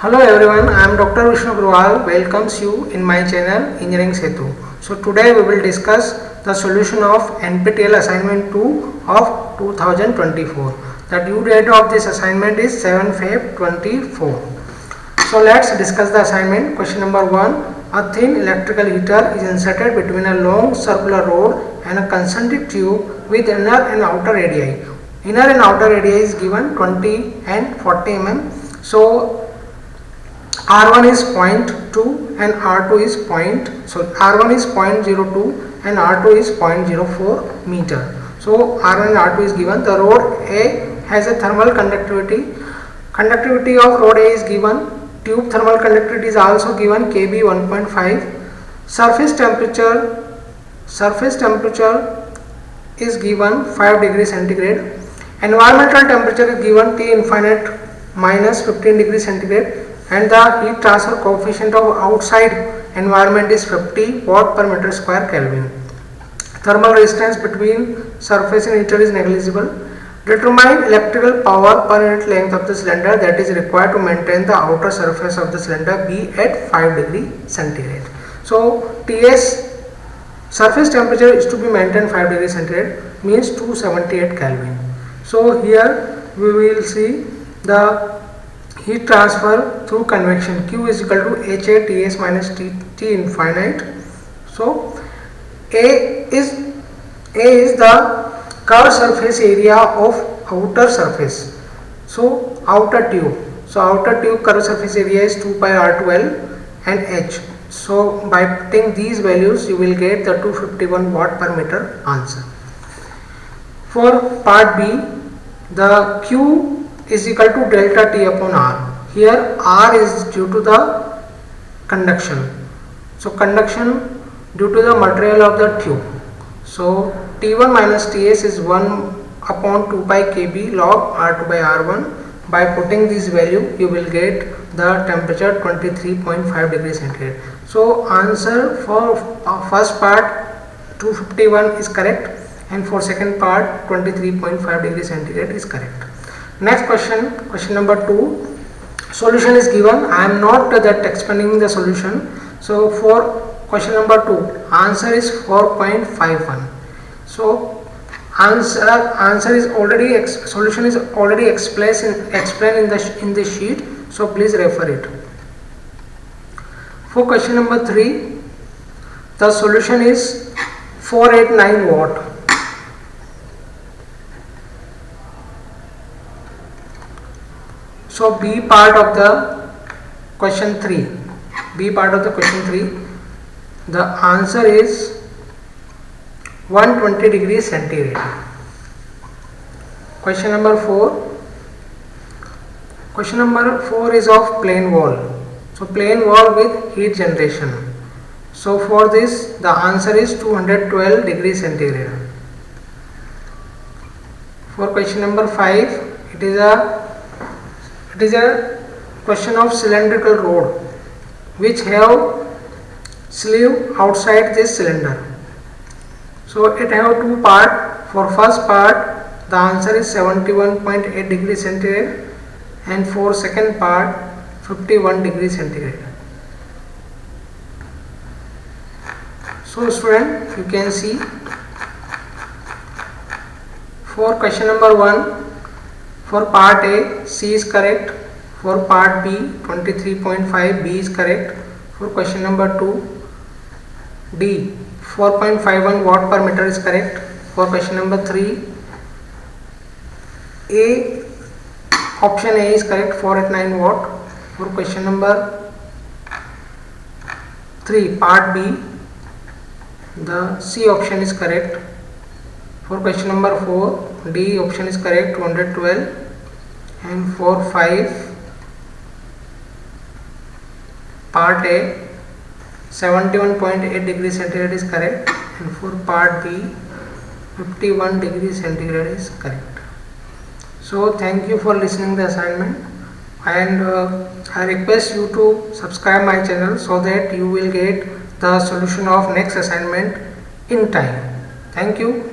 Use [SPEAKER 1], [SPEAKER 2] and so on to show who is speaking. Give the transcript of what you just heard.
[SPEAKER 1] Hello everyone, I am Dr. Vishnu Agrawal welcomes you in my channel Engineering Setu. So today we will discuss the solution of NPTEL assignment 2 of 2024. The due date of this assignment is 7 Feb 24. So let's discuss the assignment. Question number 1. A thin electrical heater is inserted between a long circular rod and a concentric tube with inner and outer radii. Inner and outer radii is given 20 and 40 mm. So R1 is 0.2 and R2 is R1 is 0.02 and R2 is 0.04 meter. So R1 and R2 is given. The rod A has a thermal conductivity. Conductivity of rod A is given. Tube thermal conductivity is also given, Kb 1.5. Surface temperature is given 5 degrees centigrade. Environmental temperature is given T infinite minus 15 degrees centigrade. And the heat transfer coefficient of outside environment is 50 watt per meter square Kelvin. Thermal resistance between surface and heater is negligible. Determine electrical power per unit length of the cylinder that is required to maintain the outer surface of the cylinder be at 5 degree centigrade. So TS surface temperature is to be maintained 5 degree centigrade means 278 Kelvin. So here we will see the heat transfer through convection. Q is equal to HA Ts minus T infinite. So A is the curved surface area of outer surface. So outer tube. So outer tube curved surface area is 2 pi R2L and H. So by putting these values you will get the 251 watt per meter answer. For part B, the Q is equal to delta T upon R. Here R is due to the conduction. So conduction due to the material of the tube. So T1 minus Ts is 1 upon 2 pi Kb log R2 by R1. By putting this value you will get the temperature 23.5 degrees centigrade. So answer for first part 251 is correct and for second part 23.5 degrees centigrade is correct. Next question number 2. Solution is given. I am not that explaining the solution. So for question number 2, answer is 4.51. So answer is already solution is already explained in the sheet. So please refer it. For question number 3, the solution is 489 watt. So B part of the question 3, the answer is 120 degrees centigrade. Question number 4 is of plane wall. So plane wall with heat generation. So for this the answer is 212 degrees centigrade. For question number 5, it is a question of cylindrical rod which have sleeve outside this cylinder. So it have two part. For first part the answer is 71.8 degrees centigrade and for second part 51 degrees centigrade. So student, you can see for question number 1, for part A, C is correct. For part B, 23.5, B is correct. For question number 2, D, 4.51 watt per meter is correct. For question number 3, A, option A is correct, 489 watt. For question number 3, part B, the C option is correct. For question number 4, D option is correct, 212. And for 5, part A, 71.8 degrees centigrade is correct, and for part B, 51 degrees centigrade is correct. So thank you for listening the assignment, and I request you to subscribe my channel so that you will get the solution of next assignment in time. Thank you.